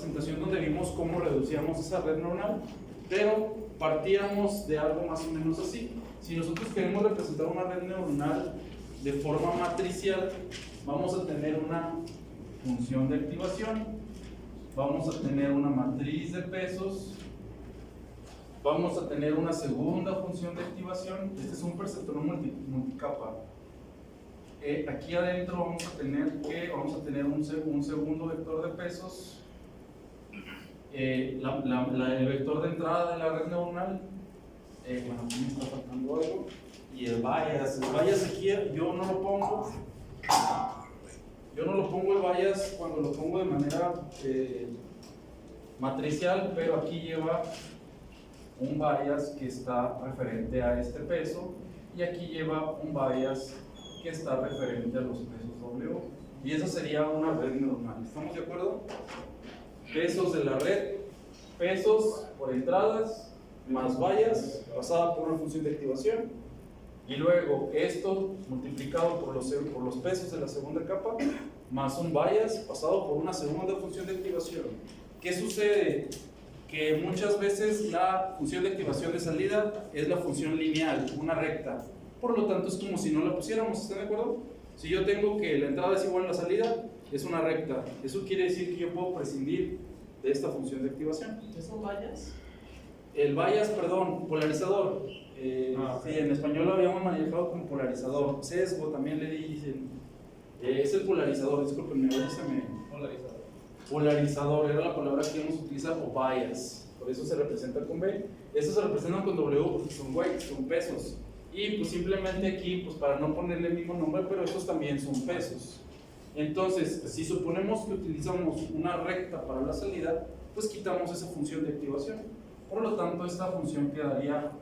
presentación donde vimos cómo reducíamos esa red neuronal, pero partíamos de algo más o menos así. Si nosotros queremos representar una red neuronal de forma matricial, vamos a tener una función de activación, vamos a tener una matriz de pesos, vamos a tener una segunda función de activación. Este es un perceptrón multicapa. Aquí adentro vamos a tener un segundo vector de pesos, el vector de entrada de la red neuronal, bueno, aquí me está faltando algo, y el bias aquí yo no lo pongo el bias cuando lo pongo de manera matricial, pero aquí lleva un bias que está referente a este peso, y aquí lleva un bias que está referente a los pesos W, y esa sería una red neuronal. ¿Estamos de acuerdo? Pesos de la red, pesos por entradas, más bias, pasada por una función de activación, y luego esto multiplicado por los pesos de la segunda capa, más un bias, pasado por una segunda función de activación. ¿Qué sucede? Que muchas veces la función de activación de salida es la función lineal, una recta. Por lo tanto, es como si no la pusiéramos, ¿están de acuerdo? Si yo tengo que la entrada es igual a la salida, es una recta. Eso quiere decir que yo puedo prescindir de esta función de activación. ¿Qué son bias? El bias, perdón, polarizador. Okay. Sí, en español lo habíamos manejado como polarizador. Sesgo también le dicen. Es el polarizador, discúlpenme, ahora se me... Polarizador. Polarizador era la palabra que íbamos a utilizar, o bias. Por eso se representa con B. Estos se representan con W porque son weights, son pesos. Y pues simplemente aquí, pues para no ponerle el mismo nombre, pero estos también son pesos. Entonces, si suponemos que utilizamos una recta para la salida, pues quitamos esa función de activación. Por lo tanto, esta función quedaría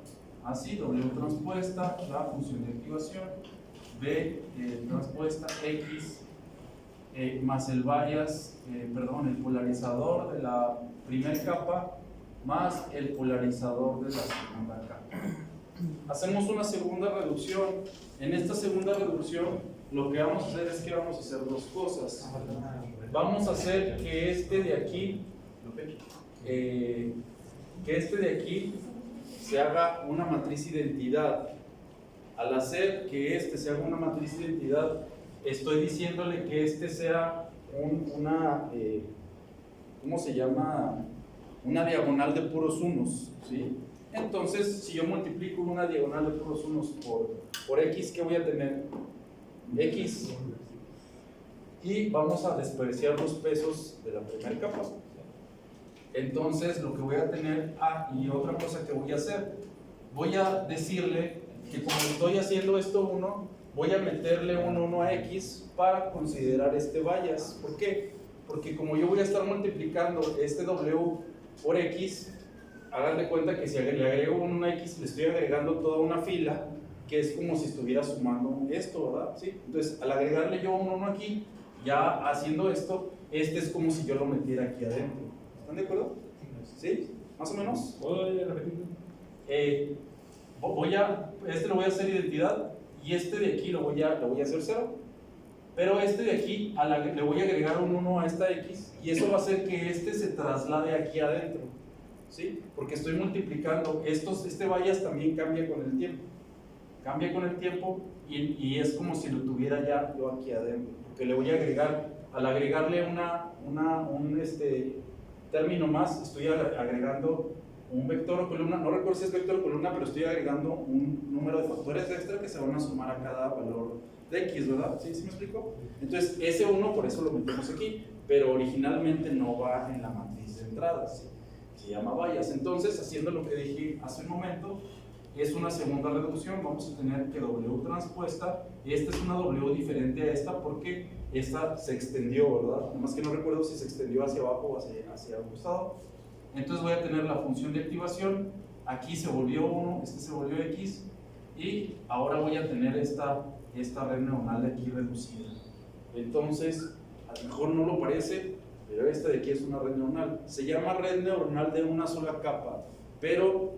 así: W transpuesta, la función de activación, B transpuesta X más el bias, el polarizador de la primera capa más el polarizador de la segunda capa. Hacemos una segunda reducción. En esta segunda reducción lo que vamos a hacer es que vamos a hacer dos cosas. Vamos a hacer que este de aquí se haga una matriz identidad. Al hacer que este se haga una matriz identidad, estoy diciéndole que este sea ¿cómo se llama? Una diagonal de puros unos, ¿sí? Entonces, si yo multiplico una diagonal de puros unos por X, ¿qué voy a tener? X. Y vamos a despreciar los pesos de la primera capa. Entonces, lo que voy a tener, y otra cosa que voy a hacer, voy a decirle que como estoy haciendo esto 1, voy a meterle un 1 a X para considerar este bias. ¿Por qué? Porque como yo voy a estar multiplicando este W por X, hagan de cuenta que si le agrego un 1 a X, le estoy agregando toda una fila, que es como si estuviera sumando esto, ¿verdad? ¿Sí? Entonces, al agregarle yo un 1 aquí, ya haciendo esto, este es como si yo lo metiera aquí adentro. ¿Están de acuerdo? ¿Sí? ¿Más o menos? ¿Puedo repetir? Este lo voy a hacer identidad, y este de aquí lo voy a hacer 0. Pero este de aquí, le voy a agregar un 1 a esta X, y eso va a hacer que este se traslade aquí adentro, ¿sí? Porque estoy multiplicando, este bias también cambia con el tiempo. Cambia con el tiempo, y es como si lo tuviera ya yo aquí adentro. Porque le voy a agregar, al agregarle un término más, estoy agregando un vector o columna, no recuerdo si es vector o columna, pero estoy agregando un número de factores extra que se van a sumar a cada valor de X, ¿verdad? ¿Sí me explico? Entonces, ese 1 por eso lo metemos aquí, pero originalmente no va en la matriz de entradas, ¿sí? Se llama bias. Entonces, haciendo lo que dije hace un momento, es una segunda reducción. Vamos a tener que W transpuesta, esta es una W diferente a esta porque esta se extendió, ¿verdad? Nada más que no recuerdo si se extendió hacia abajo o hacia un costado. Entonces voy a tener la función de activación, aquí se volvió 1, este se volvió X, y ahora voy a tener esta red neuronal de aquí reducida. Entonces, a lo mejor no lo parece, pero esta de aquí es una red neuronal. Se llama red neuronal de una sola capa, pero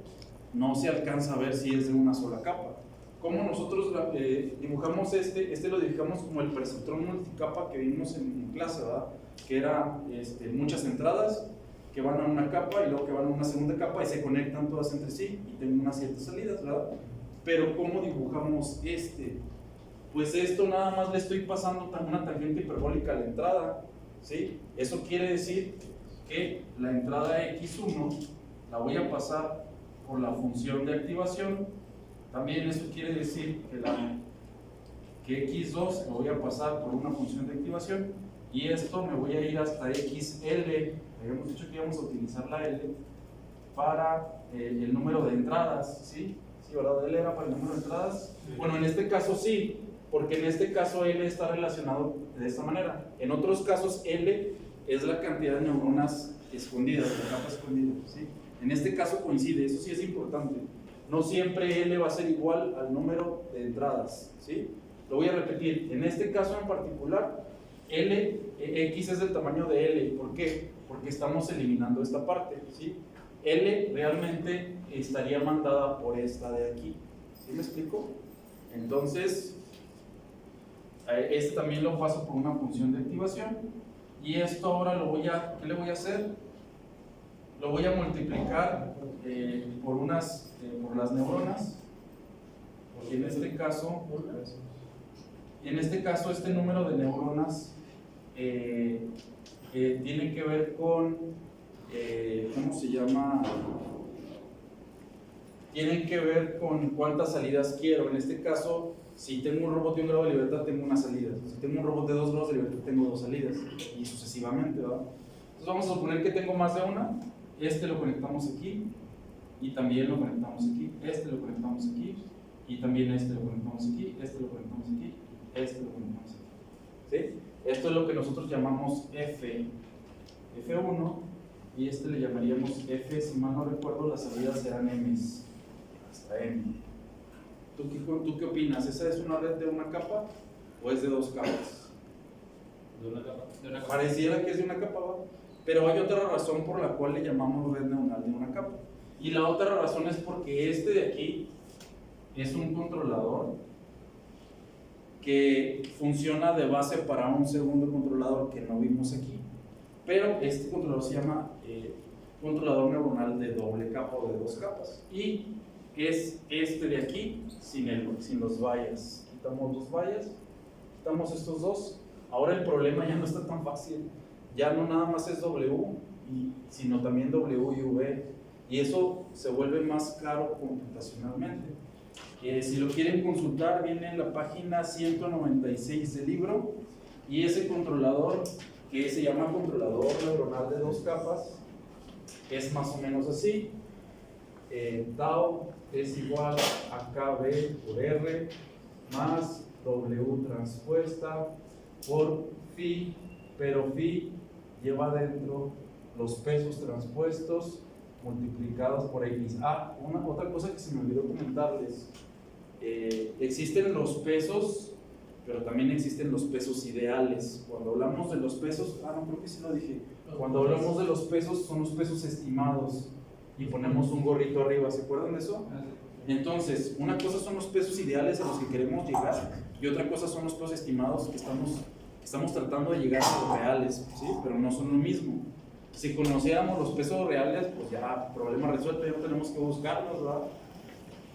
no se alcanza a ver si es de una sola capa. Como nosotros dibujamos este lo dibujamos como el perceptrón multicapa que vimos en clase, ¿verdad? Que era muchas entradas que van a una capa y luego que van a una segunda capa y se conectan todas entre sí y tengo unas ciertas salidas, ¿verdad? Pero ¿cómo dibujamos este? Pues esto nada más le estoy pasando una tangente hiperbólica a la entrada, ¿sí? Eso quiere decir que la entrada x1 la voy a pasar por la función de activación. También eso quiere decir que x2 lo voy a pasar por una función de activación y esto me voy a ir hasta xl. Habíamos dicho que íbamos a utilizar la L para el número de entradas, ¿sí? ¿Sí, verdad? L era para el número de entradas. Sí. Bueno, en este caso sí, porque en este caso L está relacionado de esta manera. En otros casos L es la cantidad de neuronas escondidas, la capa escondida, ¿sí? En este caso coincide, eso sí es importante. No siempre L va a ser igual al número de entradas, ¿sí? Lo voy a repetir, en este caso en particular, X es del tamaño de L. ¿Por qué? Porque estamos eliminando esta parte, ¿sí? L realmente estaría mandada por esta de aquí, ¿sí me explico? Entonces, este también lo paso por una función de activación y esto ahora ¿qué le voy a hacer? Lo voy a multiplicar por las neuronas, y en este caso este número de neuronas tiene que ver con, ¿cómo se llama? Tienen que ver con cuántas salidas quiero. En este caso, si tengo un robot de 1 grado de libertad, tengo una salida. Si tengo un robot de 2 grados de libertad, tengo 2 salidas. Y sucesivamente, ¿verdad? Entonces vamos a suponer que tengo más de una. Este lo conectamos aquí. Y también lo conectamos aquí. Este lo conectamos aquí. Y también este lo conectamos aquí. Este lo conectamos aquí. Este lo conectamos aquí. ¿Sí? Esto es lo que nosotros llamamos F1, y este le llamaríamos F, si mal no recuerdo, las salidas serán M's, hasta M. ¿Tú qué opinas? ¿Esa es una red de una capa o es de 2 capas? De una capa. Pareciera que es de una capa, ¿va? Pero hay otra razón por la cual le llamamos red neuronal de una capa. Y la otra razón es porque este de aquí es un controlador que funciona de base para un segundo controlador que no vimos aquí. Pero este controlador se llama controlador neuronal de doble capa o de 2 capas. Y es este de aquí sin los bias. Quitamos los bias, quitamos estos dos. Ahora el problema ya no está tan fácil. Ya no nada más es W, sino también W y V. Y eso se vuelve más caro computacionalmente. Si lo quieren consultar, viene en la página 196 del libro, y ese controlador, que se llama controlador neuronal de 2 capas, es más o menos así. Tau es igual a KB por R más W transpuesta por phi, pero phi lleva dentro los pesos transpuestos multiplicados por X. Otra cosa que se me olvidó comentarles. Existen los pesos, pero también existen los pesos ideales. Cuando hablamos de los pesos, no creo que sí lo dije. Cuando hablamos de los pesos, son los pesos estimados y ponemos un gorrito arriba. ¿Se acuerdan de eso? Entonces, una cosa son los pesos ideales a los que queremos llegar y otra cosa son los pesos estimados que estamos tratando de llegar a los reales, ¿sí? Pero no son lo mismo. Si conociéramos los pesos reales, pues ya, problema resuelto, ya no tenemos que buscarlos, ¿verdad?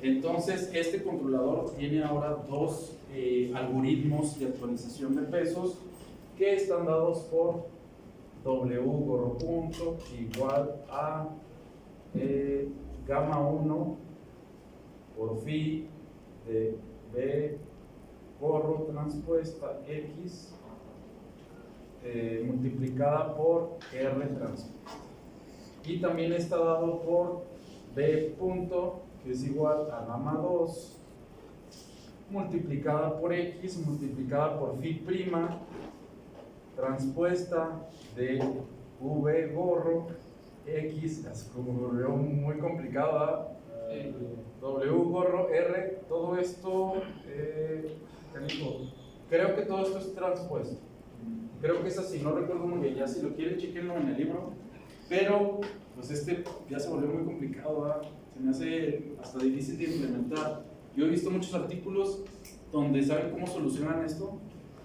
Entonces, este controlador tiene ahora 2 algoritmos de actualización de pesos que están dados por W gorro punto igual a gamma 1 por phi de B gorro transpuesta X multiplicada por R transpuesta. Y también está dado por B punto, que es igual a gamma 2 multiplicada por X multiplicada por phi prima transpuesta de V gorro X, es como muy complicado, W gorro R, todo esto, creo que todo esto es transpuesto. Creo que es así, no recuerdo muy bien, ya si lo quieren chequenlo en el libro, pero pues ya se volvió muy complicado, ¿verdad? Se me hace hasta difícil de implementar. Yo he visto muchos artículos donde saben cómo solucionan esto.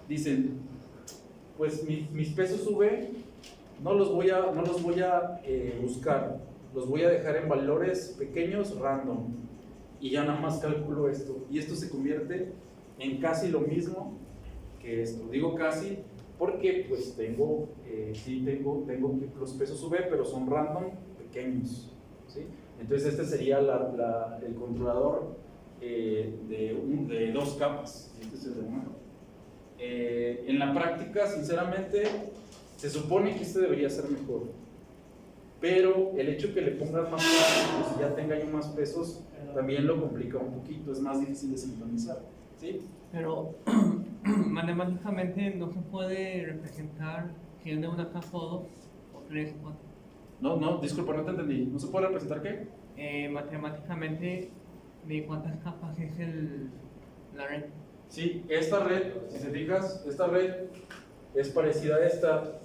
Dicen, pues mis pesos V no los voy a buscar, los voy a dejar en valores pequeños random y ya nada más calculo esto y esto se convierte en casi lo mismo que esto. Digo casi porque pues tengo que los pesos V, pero son random pequeños, ¿sí? Entonces este sería el controlador de dos capas. Este es el de una capa. En la práctica, sinceramente, se supone que este debería ser mejor, pero el hecho que le pongas más pesos y ya tenga yo más pesos también lo complica un poquito, es más difícil de sincronizar, ¿sí? Pero matemáticamente no se puede representar que es de una capa o dos, o tres o cuatro. No, disculpa, no te entendí. ¿No se puede representar qué? Matemáticamente, ¿de cuántas capas es la red? Sí, esta red, si te fijas, esta red es parecida a esta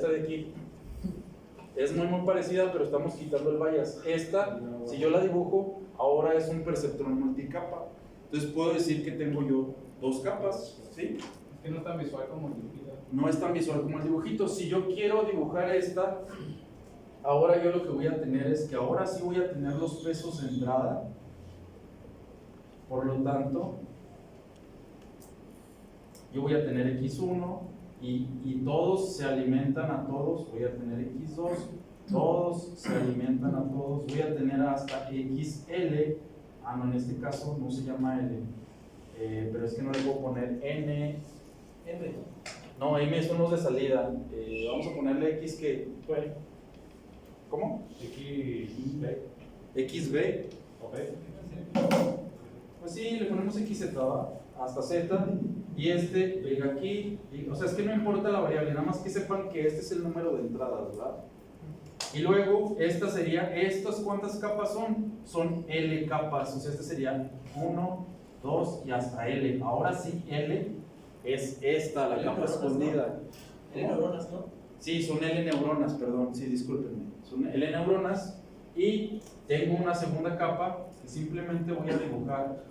de aquí. Es muy parecida, pero estamos quitando el bias. Esta, si yo la dibujo, ahora es un perceptrón multicapa. Entonces puedo decir que tengo yo dos capas, ¿sí? Es que no es tan visual como el dibujito. No es tan visual como el dibujito. Si yo quiero dibujar esta, ahora yo lo que voy a tener es que ahora sí voy a tener los pesos de entrada. Por lo tanto, yo voy a tener x1 y todos se alimentan a todos. Voy a tener x2, todos se alimentan a todos. Voy a tener hasta xl. No, en este caso no se llama L, pero es que no le puedo poner N. No, M son los de salida. Vamos a ponerle X que. ¿Cómo? XB. Ok. Pues sí, le ponemos XZ hasta Z y este llega aquí. O sea, es que no importa la variable, nada más que sepan que este es el número de entradas, ¿verdad? Y luego, estas ¿cuántas capas son? Son L capas, o sea, este sería 1, 2 y hasta L. Ahora sí, L es esta, la capa escondida. L neuronas, ¿no? Sí, son L neuronas, perdón, sí, discúlpenme. Son L neuronas y tengo una segunda capa que simplemente voy a dibujar,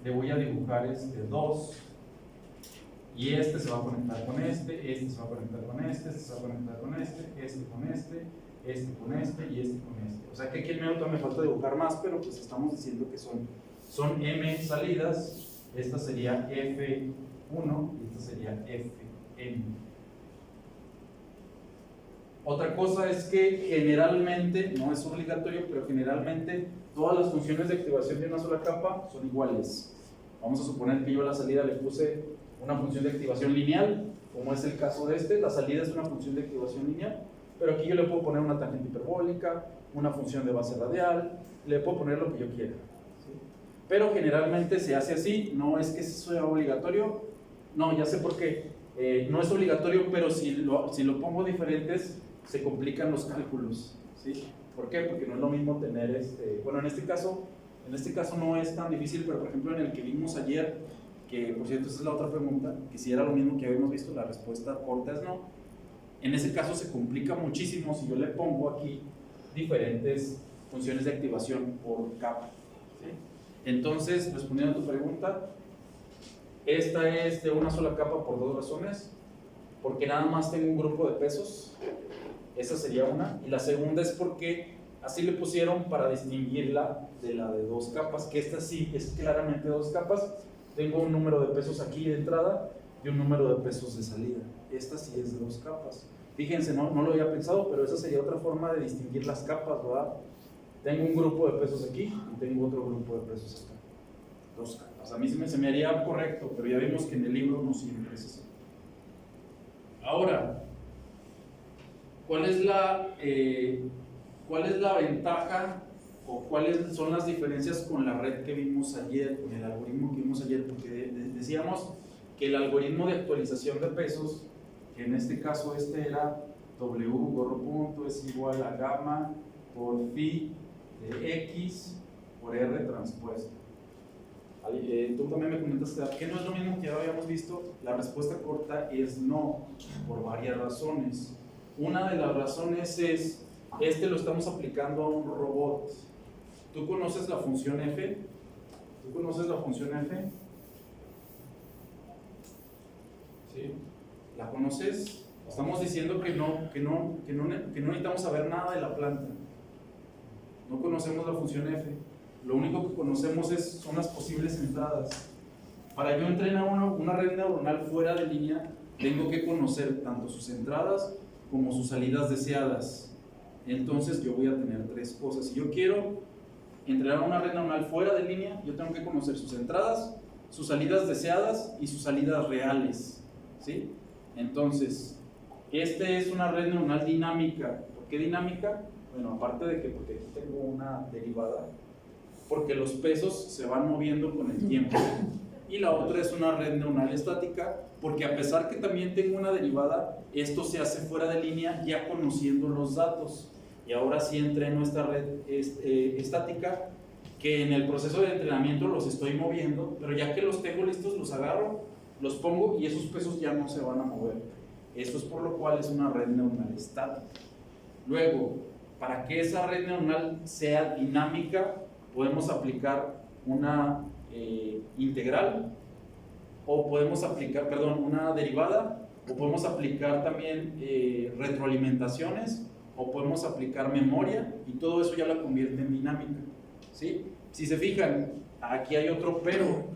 le voy a dibujar 2. Y este se va a conectar con este se va a conectar con este se va a conectar con este con este con este y este con este. O sea que aquí en mi me falta dibujar más, pero pues estamos diciendo que son M salidas. Esta sería F1 y esta sería Fn. Otra cosa es que generalmente, no es obligatorio, pero generalmente todas las funciones de activación de una sola capa son iguales. Vamos a suponer que yo a la salida le puse una función de activación lineal, como es el caso de este. La salida es una función de activación lineal, pero aquí yo le puedo poner una tangente hiperbólica, una función de base radial, le puedo poner lo que yo quiera, ¿sí? Pero generalmente se hace así, no es que sea obligatorio, no, ya sé por qué, no es obligatorio, pero si lo pongo diferentes, se complican los cálculos, ¿sí? ¿Por qué? Porque no es lo mismo tener, bueno, en este caso no es tan difícil, pero por ejemplo en el que vimos ayer, que por cierto esa es la otra pregunta, que si era lo mismo que habíamos visto, la respuesta corta es no. En ese caso se complica muchísimo si yo le pongo aquí diferentes funciones de activación por capa, ¿sí? Entonces, respondiendo a tu pregunta, esta es de una sola capa por dos razones. Porque nada más tengo un grupo de pesos, esa sería una, y la segunda es porque así le pusieron para distinguirla de la de dos capas, que esta sí es claramente dos capas. Tengo un número de pesos aquí de entrada y un número de pesos de salida. Esta sí es de dos capas. Fíjense, no lo había pensado, pero esa sería otra forma de distinguir las capas, ¿verdad? Tengo un grupo de pesos aquí y tengo otro grupo de pesos acá. Dos capas. A mí se me haría correcto, pero ya vimos que en el libro no siempre es así. Ahora, ¿cuál es la ventaja o cuáles son las diferencias con la red que vimos ayer, con el algoritmo que vimos ayer? Porque decíamos que el algoritmo de actualización de pesos, que en este caso era W gorro punto es igual a gamma por phi de X por R transpuesto. Tú también me comentaste que no es lo mismo que ya habíamos visto. La respuesta corta es no, por varias razones. Una de las razones es, lo estamos aplicando a un robot. ¿Tú conoces la función f? ¿Tú conoces la función f? Sí. ¿La conoces? Estamos diciendo que no necesitamos saber nada de la planta. No conocemos la función F. Lo único que conocemos son las posibles entradas. Para yo entrenar una red neuronal fuera de línea, tengo que conocer tanto sus entradas como sus salidas deseadas. Entonces yo voy a tener tres cosas. Si yo quiero entrenar una red neuronal fuera de línea, yo tengo que conocer sus entradas, sus salidas deseadas y sus salidas reales, ¿sí? Entonces, esta es una red neuronal dinámica. ¿Por qué dinámica? Bueno, aparte de que porque aquí tengo una derivada, porque los pesos se van moviendo con el tiempo. Y la otra es una red neuronal estática, porque a pesar que también tengo una derivada, esto se hace fuera de línea ya conociendo los datos. Y ahora sí entreno esta red estática, que en el proceso de entrenamiento los estoy moviendo, pero ya que los tengo listos, los agarro, los pongo y esos pesos ya no se van a mover. Esto es por lo cual es una red neuronal estática. Luego, para que esa red neuronal sea dinámica, podemos aplicar una integral, o podemos aplicar, una derivada, o podemos aplicar también retroalimentaciones, o podemos aplicar memoria, y todo eso ya la convierte en dinámica, ¿sí? Si se fijan, aquí hay otro pero.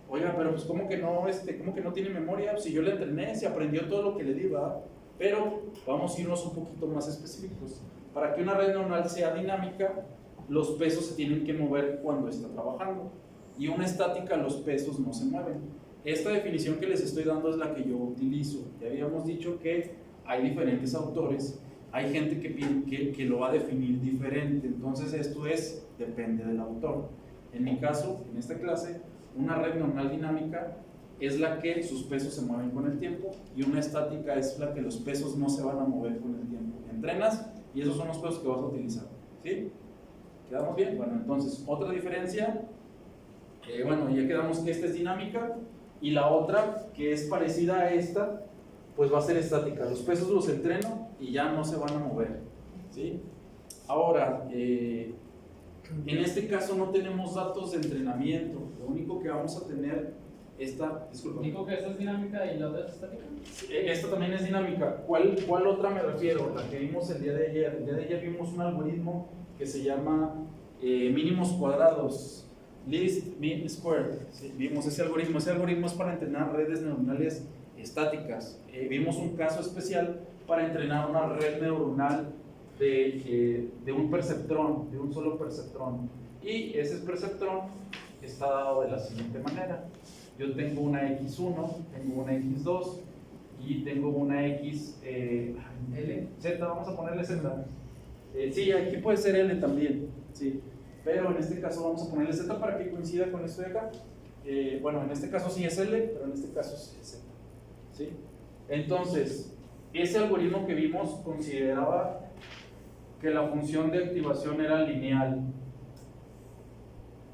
Oiga, pero pues ¿cómo que no tiene memoria? Si yo le entrené, se aprendió todo lo que le di, ¿verdad? Pero vamos a irnos un poquito más específicos. Para que una red neuronal sea dinámica, los pesos se tienen que mover cuando está trabajando. Y una estática, los pesos no se mueven. Esta definición que les estoy dando es la que yo utilizo. Ya habíamos dicho que hay diferentes autores, hay gente que lo va a definir diferente. Entonces esto depende del autor. En mi caso, en esta clase, una red neuronal dinámica es la que sus pesos se mueven con el tiempo, y una estática es la que los pesos no se van a mover con el tiempo. Entrenas y esos son los pesos que vas a utilizar, ¿sí? ¿Quedamos bien? Bueno, entonces, otra diferencia, ya quedamos que esta es dinámica, y la otra, que es parecida a esta, pues va a ser estática. Los pesos los entreno y ya no se van a mover, ¿sí? Ahora, en este caso no tenemos datos de entrenamiento. Lo único que vamos a tener disculpa. ¿Dijo que esta es dinámica y la otra es estática? Esta también es dinámica. ¿Cuál otra me refiero? La que vimos el día de ayer. El día de ayer vimos un algoritmo que se llama mínimos cuadrados, least mean squared. ¿Sí? Vimos ese algoritmo. Ese algoritmo es para entrenar redes neuronales estáticas. Vimos un caso especial para entrenar una red neuronal de un perceptrón, de un solo perceptrón. Y ese perceptrón está dado de la siguiente manera. Yo tengo una X1, tengo una X2 y tengo una X Z, vamos a ponerle Z. Sí, aquí puede ser L también, sí, pero en este caso vamos a ponerle Z para que coincida con esto de acá. En este caso sí es L, pero en este caso sí es Z, ¿sí? Entonces, ese algoritmo que vimos consideraba que la función de activación era lineal.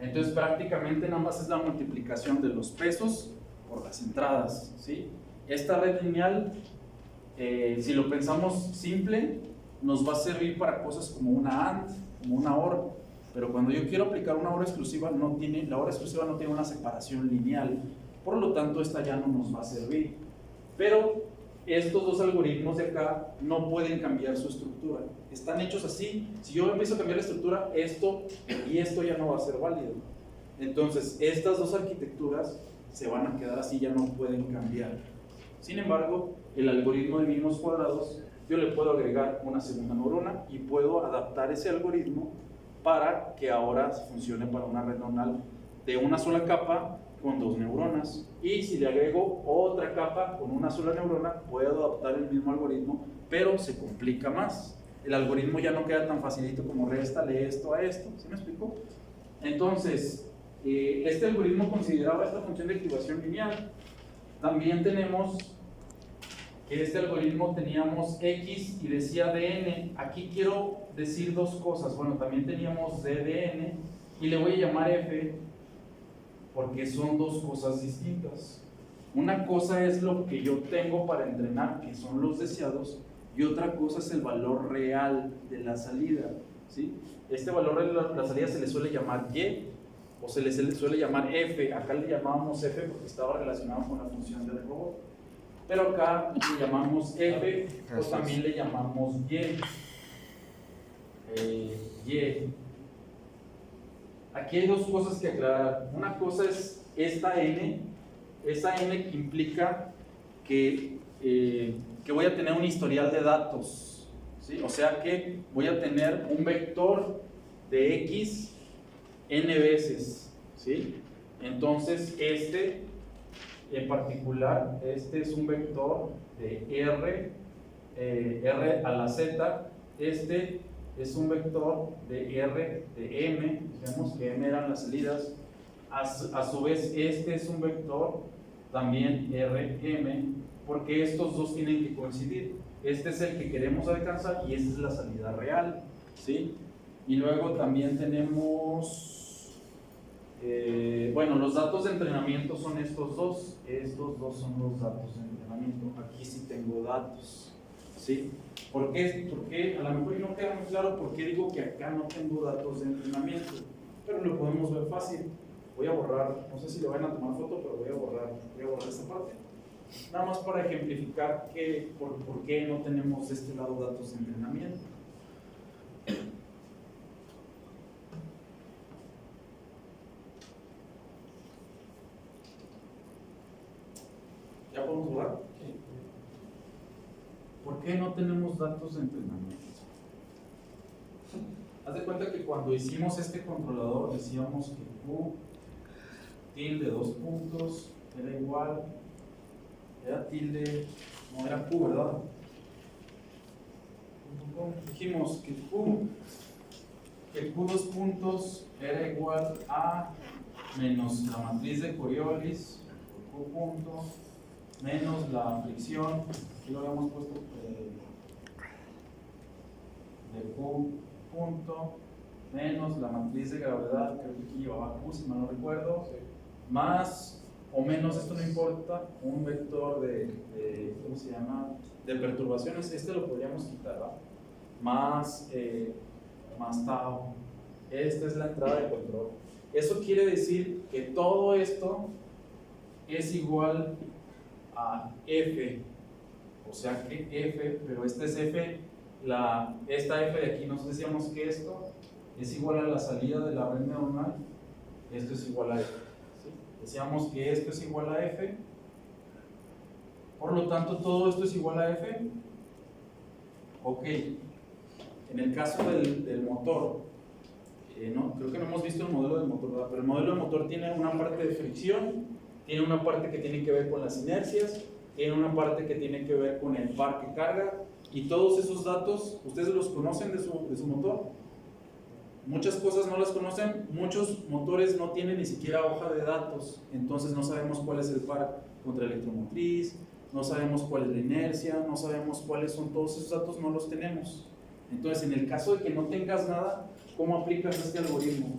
Entonces prácticamente nada más es la multiplicación de los pesos por las entradas, ¿sí? Esta red lineal, si lo pensamos simple, nos va a servir para cosas como una AND, como una OR, pero cuando yo quiero aplicar una OR exclusiva, la OR exclusiva no tiene una separación lineal, por lo tanto esta ya no nos va a servir. Pero estos dos algoritmos de acá no pueden cambiar su estructura, están hechos así. Si yo empiezo a cambiar la estructura, esto y esto ya no va a ser válido. Entonces estas dos arquitecturas se van a quedar así, ya no pueden cambiar. Sin embargo, el algoritmo de mínimos cuadrados, yo le puedo agregar una segunda neurona y puedo adaptar ese algoritmo para que ahora funcione para una red neuronal de una sola capa con dos neuronas. Y si le agrego otra capa con una sola neurona, puedo adaptar el mismo algoritmo, pero se complica más. El algoritmo ya no queda tan facilito como réstale esto a esto. ¿Sí me explico? Entonces, este algoritmo consideraba esta función de activación lineal. También tenemos que este algoritmo teníamos X y decía DN. Aquí quiero decir dos cosas. Bueno, también teníamos DDN y le voy a llamar F porque son dos cosas distintas. Una cosa es lo que yo tengo para entrenar, que son los deseados, y otra cosa es el valor real de la salida, ¿sí? Este valor de la salida se le suele llamar Y o se le suele llamar F. Acá le llamábamos F porque estaba relacionado con la función del robot. pero acá le llamamos F o también le llamamos Y. Y. Aquí hay dos cosas que aclarar. Una cosa es esta N que implica que voy a tener un historial de datos, ¿sí? O sea que voy a tener un vector de X n veces, ¿sí? Entonces en particular, este es un vector de R a la Z, este es un vector de R de M, digamos que M eran las salidas, a su vez este es un vector también RM, porque estos dos tienen que coincidir. Este es el que queremos alcanzar y esta es la salida real, ¿sí? Y luego también tenemos, bueno, los datos de entrenamiento son estos dos son los datos de entrenamiento. Aquí sí tengo datos, ¿sí? ¿Por qué? Porque a lo mejor no queda muy claro por qué digo que acá no tengo datos de entrenamiento, pero lo podemos ver fácil. Voy a borrar, no sé si le van a tomar foto, pero voy a borrar esta parte. Nada más para ejemplificar por qué no tenemos de este lado datos de entrenamiento. ¿Ya podemos borrar? Sí. ¿Por qué no tenemos datos de entrenamiento? Haz de cuenta que cuando hicimos este controlador decíamos que Q tilde 2 puntos era igual, era tilde, no era Q, ¿verdad? Dijimos que Q 2 puntos era igual a menos la matriz de Coriolis, Q punto, menos la fricción, aquí lo habíamos puesto de Q punto, menos la matriz de gravedad, creo que aquí llevaba Q, si mal no recuerdo, más o menos, esto no importa, un vector ¿cómo se llama? De perturbaciones, este lo podríamos quitar, ¿verdad? Más tau, esta es la entrada de control. Eso quiere decir que todo esto es igual a F, o sea que F, pero este es F, esta F de aquí, nos decíamos que esto es igual a la salida de la red neuronal, esto es igual a F, ¿sí? Decíamos que esto es igual a F, por lo tanto todo esto es igual a F. Ok, en el caso del motor, no, creo que no hemos visto el modelo del motor, ¿verdad? Pero el modelo del motor tiene una parte de fricción, tiene una parte que tiene que ver con las inercias, tiene una parte que tiene que ver con el par que carga, y todos esos datos, ¿ustedes los conocen de su motor? Muchas cosas no las conocen, muchos motores no tienen ni siquiera hoja de datos, entonces no sabemos cuál es el par contra electromotriz, no sabemos cuál es la inercia, no sabemos cuáles son todos esos datos, no los tenemos. Entonces, en el caso de que no tengas nada, ¿cómo aplicas este algoritmo?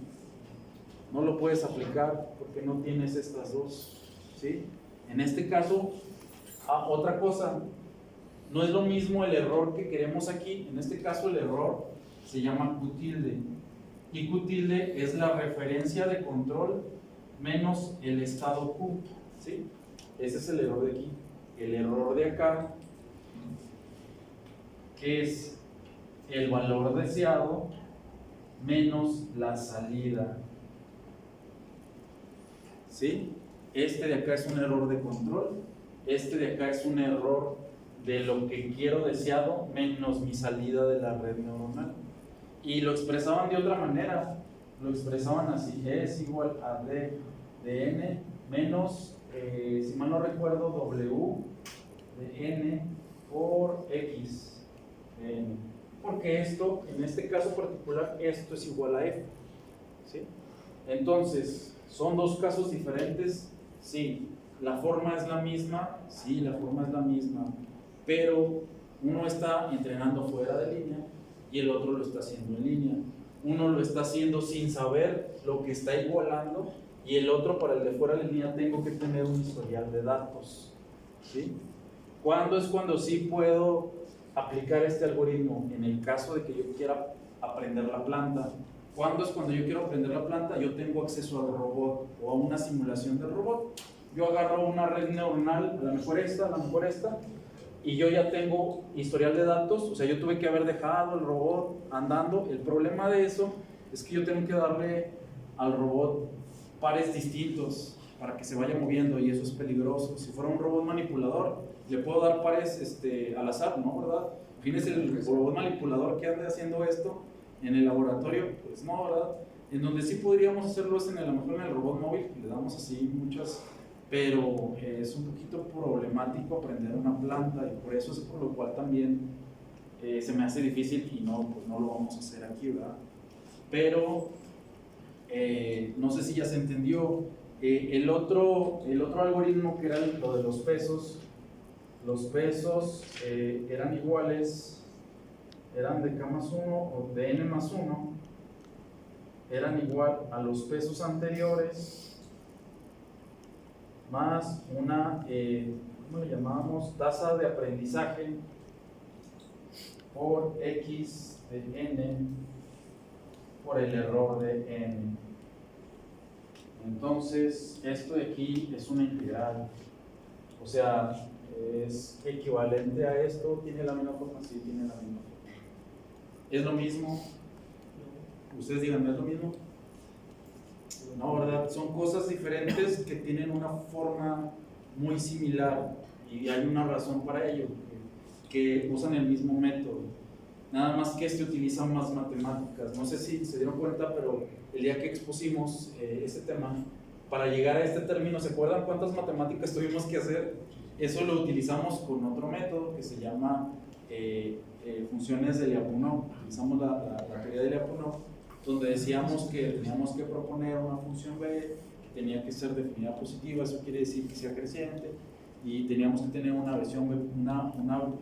No lo puedes aplicar porque no tienes estas dos, ¿sí? En este caso, otra cosa, no es lo mismo el error que queremos aquí. En este caso el error se llama Q tilde, y Q tilde es la referencia de control menos el estado Q, ¿sí? Ese es el error de aquí. El error de acá, que es el valor deseado menos la salida, ¿sí? Este de acá es un error de control, este de acá es un error de lo que quiero deseado menos mi salida de la red neuronal. Y lo expresaban de otra manera, lo expresaban así: es igual a D de N menos, si mal no recuerdo, W de N por X de N. Porque esto, en este caso particular, esto es igual a F, ¿sí? Entonces, ¿son dos casos diferentes? Sí. ¿La forma es la misma? Sí, la forma es la misma, pero uno está entrenando fuera de línea y el otro lo está haciendo en línea. Uno lo está haciendo sin saber lo que está igualando, y el otro, para el de fuera de línea, tengo que tener un historial de datos, ¿sí? ¿Cuándo es cuando sí puedo aplicar este algoritmo? En el caso de que yo quiera aprender la planta. ¿Cuándo es cuando yo quiero aprender la planta? Yo tengo acceso al robot o a una simulación del robot. yo agarro una red neuronal, a lo mejor esta, y yo ya tengo historial de datos, o sea, yo tuve que haber dejado el robot andando. El problema de eso es que yo tengo que darle al robot pares distintos para que se vaya moviendo, y eso es peligroso. Si fuera un robot manipulador, le puedo dar pares al azar, ¿no? ¿Verdad? Fíjense, el robot manipulador que ande haciendo esto en el laboratorio, pues no, ¿verdad? En donde sí podríamos hacerlo es a lo mejor en el robot móvil, le damos así muchas, pero es un poquito problemático aprender una planta, y por eso es por lo cual también se me hace difícil, y no, pues no lo vamos a hacer aquí, ¿verdad? Pero no sé si ya se entendió. El otro algoritmo, que era lo de los pesos eran iguales, eran de k más 1 o de n más 1, eran igual a los pesos anteriores más una, ¿cómo le llamábamos? Tasa de aprendizaje por x de n por el error de n. Entonces, esto de aquí es una integral, o sea, es equivalente a esto. ¿Tiene la misma forma? Sí, tiene la misma forma. ¿Es lo mismo? Ustedes digan, ¿no es lo mismo? No, ¿verdad? Son cosas diferentes que tienen una forma muy similar, y hay una razón para ello, que usan el mismo método. Nada más que este utiliza más matemáticas. No sé si se dieron cuenta, pero el día que expusimos este tema, para llegar a este término, ¿se acuerdan cuántas matemáticas tuvimos que hacer? Eso lo utilizamos con otro método que se llama funciones de Lyapunov. Utilizamos la teoría de Lyapunov, donde decíamos que teníamos que proponer una función b que tenía que ser definida positiva, eso quiere decir que sea creciente, y teníamos que tener una versión una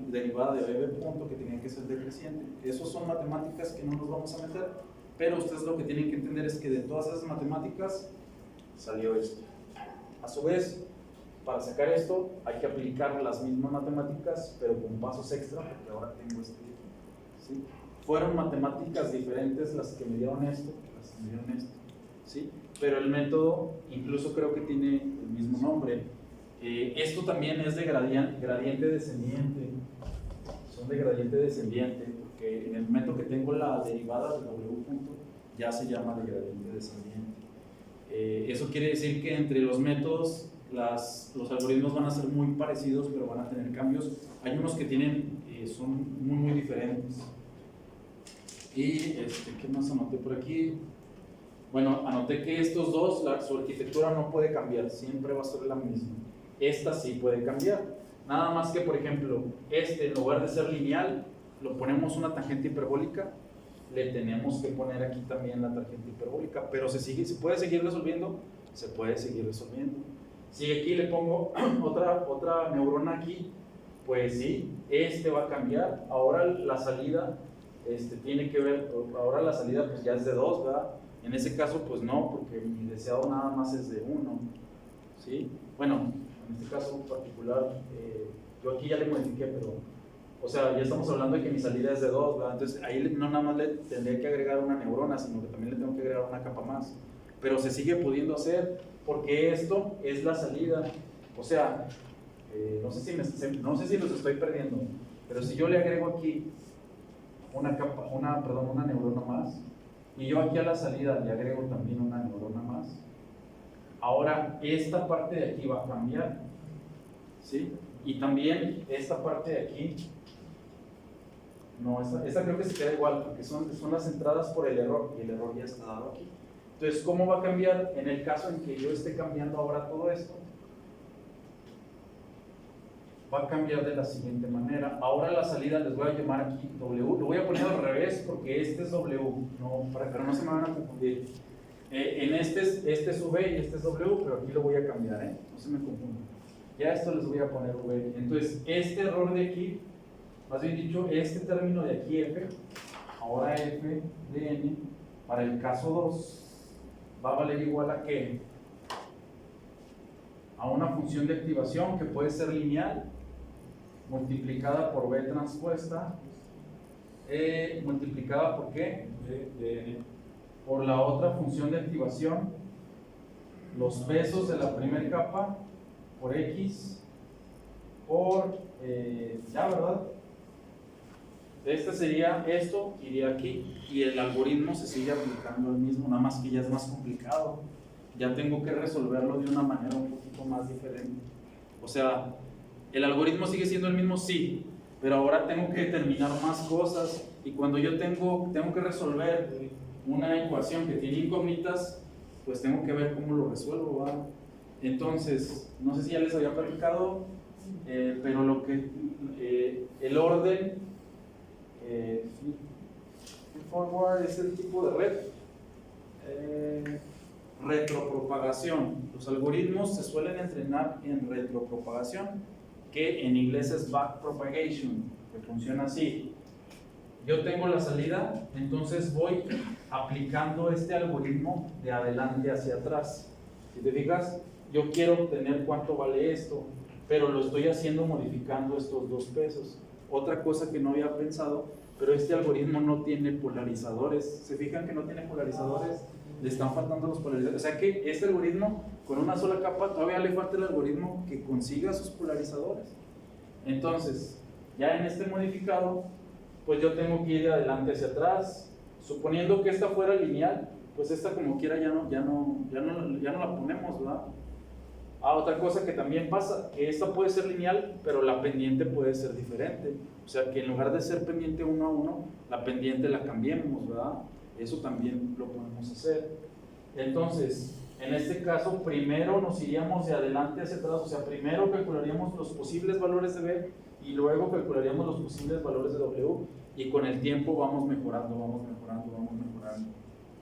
derivada de b punto que tenía que ser decreciente. Esas son matemáticas que no nos vamos a meter, pero ustedes lo que tienen que entender es que de todas esas matemáticas salió esto. A su vez, para sacar esto hay que aplicar las mismas matemáticas, pero con pasos extra, porque ahora tengo este, ¿sí? Fueron matemáticas diferentes las que me dieron esto, ¿sí? Pero el método incluso creo que tiene el mismo nombre. Esto también es de gradiente descendiente, son de gradiente descendiente, porque en el momento que tengo la derivada de w punto, ya se llama de gradiente descendiente. Eso quiere decir que entre los métodos los algoritmos van a ser muy parecidos, pero van a tener cambios. Hay unos que son muy diferentes. Y ¿qué más anoté por aquí? Bueno, anoté que estos dos, su arquitectura no puede cambiar, siempre va a ser la misma. Esta sí puede cambiar, nada más que, por ejemplo, en lugar de ser lineal, lo ponemos una tangente hiperbólica, le tenemos que poner aquí también la tangente hiperbólica, pero se puede seguir resolviendo, se puede seguir resolviendo. Si aquí le pongo otra neurona aquí, pues sí, va a cambiar. Ahora la salida tiene que ver, ahora la salida pues ya es de 2, ¿verdad? En ese caso pues no, porque mi deseado nada más es de 1, ¿sí? Bueno, en este caso particular, yo aquí ya le modifiqué, pero, o sea, ya estamos hablando de que mi salida es de 2, ¿verdad? Entonces ahí no nada más le tendría que agregar una neurona, sino que también le tengo que agregar una capa más. Pero se sigue pudiendo hacer, porque esto es la salida. O sea, no sé si los estoy perdiendo, pero si yo le agrego aquí una neurona más, y yo aquí a la salida le agrego también una neurona más, ahora esta parte de aquí va a cambiar, ¿sí? Y también esta parte de aquí, no, esta creo que se queda igual, porque son las entradas por el error, y el error ya está dado aquí. Entonces, ¿cómo va a cambiar en el caso en que yo esté cambiando ahora todo esto? Va a cambiar de la siguiente manera. Ahora la salida les voy a llamar aquí W. Lo voy a poner al revés porque este es W, pero no se me van a confundir. En este es V y este es W, pero aquí lo voy a cambiar, no se me confundan. Ya esto les voy a poner V. Entonces, este error de aquí, más bien dicho, este término de aquí F, ahora F de N, para el caso 2, va a valer igual a ¿qué? A una función de activación que puede ser lineal, multiplicada por B transpuesta, multiplicada por ¿qué? Por la otra función de activación, los pesos de la primera capa por X por, ya, ¿verdad? Este sería esto, iría aquí, y el algoritmo se sigue aplicando el mismo, nada más que ya es más complicado. Ya tengo que resolverlo de una manera un poquito más diferente. O sea, el algoritmo sigue siendo el mismo, sí, pero ahora tengo que determinar más cosas, y cuando yo tengo que resolver una ecuación que tiene incógnitas, pues tengo que ver cómo lo resuelvo, ¿va? Entonces, no sé si ya les había platicado, pero lo que el orden forward es el tipo de red. Retropropagación. Los algoritmos se suelen entrenar en retropropagación, que en inglés es backpropagation, que funciona así. Yo tengo la salida, entonces voy aplicando este algoritmo de adelante hacia atrás. Si te fijas, yo quiero obtener cuánto vale esto, pero lo estoy haciendo modificando estos dos pesos. Otra cosa que no había pensado, pero este algoritmo no tiene polarizadores. ¿Se fijan que no tiene polarizadores? Le están faltando los polarizadores. O sea que este algoritmo, con una sola capa, todavía le falta el algoritmo que consiga sus polarizadores. Entonces, ya en este modificado, pues yo tengo que ir de adelante hacia atrás. Suponiendo que esta fuera lineal, pues esta como quiera ya no la ponemos, ¿verdad? Otra cosa que también pasa, que esta puede ser lineal, pero la pendiente puede ser diferente. O sea, que en lugar de ser pendiente 1 a 1, la pendiente la cambiemos, ¿verdad? Eso también lo podemos hacer. Entonces, en este caso, primero nos iríamos de adelante hacia atrás, o sea, primero calcularíamos los posibles valores de B y luego calcularíamos los posibles valores de W, y con el tiempo vamos mejorando.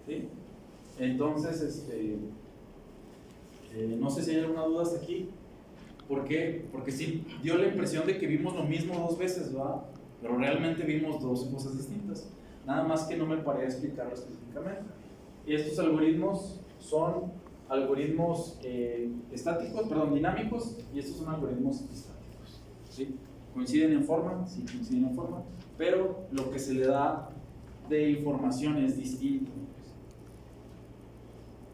¿Sí? Entonces, no sé si hay alguna duda hasta aquí. ¿Por qué? Porque sí dio la impresión de que vimos lo mismo dos veces, ¿verdad? Pero realmente vimos dos cosas distintas. Nada más que no me paré a explicarlo específicamente. Y estos algoritmos son algoritmos dinámicos, y estos son algoritmos estáticos. ¿Sí? ¿Coinciden en forma? Sí, coinciden en forma, pero lo que se le da de información es distinto.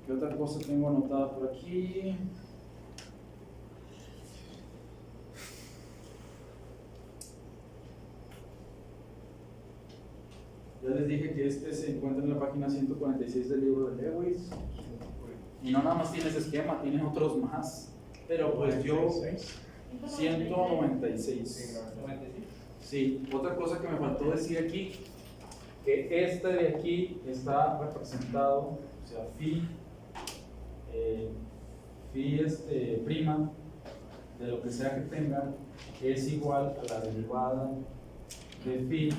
¿Qué otra cosa tengo anotada por aquí? Ya les dije que este se encuentra en la página 146 del libro de Lewis. Y no nada más tiene ese esquema, tiene otros más. Pero pues yo... 196. Sí, otra cosa que me faltó decir aquí, que este de aquí está representado, o sea, phi prima de lo que sea que tenga es igual a la derivada de phi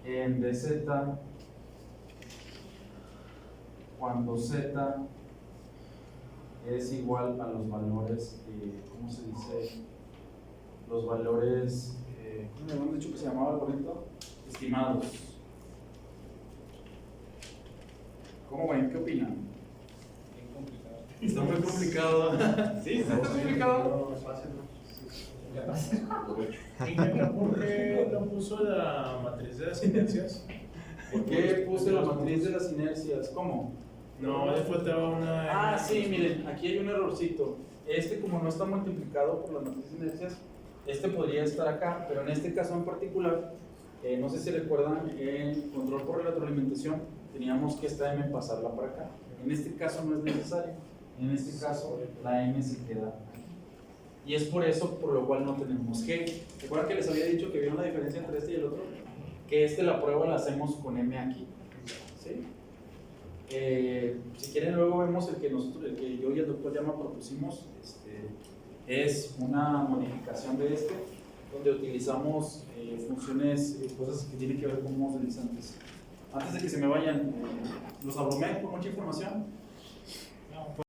en dz cuando z es igual a los valores, ¿cómo se dice? Los valores, ¿cómo me habían dicho que se llamaba el bonito? Estimados. ¿Cómo ven? ¿Qué opinan? Está muy complicado. ¿Sí? ¿Está muy complicado? ¿Por qué no puso la matriz de las inercias? ¿Por qué puse la matriz de las inercias? ¿Cómo? No, le faltaba una... Sí, miren, aquí hay un errorcito. Como no está multiplicado por la matriz de inercias, podría estar acá, pero en este caso en particular, no sé si recuerdan, en control por retroalimentación, teníamos que esta m pasarla para acá. En este caso no es necesario. En este caso, la m se queda aquí. Y es por eso por lo cual no tenemos g. ¿Recuerdan que les había dicho que había una diferencia entre este y el otro? Que la prueba la hacemos con m aquí. ¿Sí? Si quieren luego vemos el que yo y el doctor Llama propusimos. Es una modificación de donde utilizamos funciones, cosas que tienen que ver con modos deslizantes. Antes de que se me vayan, los abrumé con mucha información.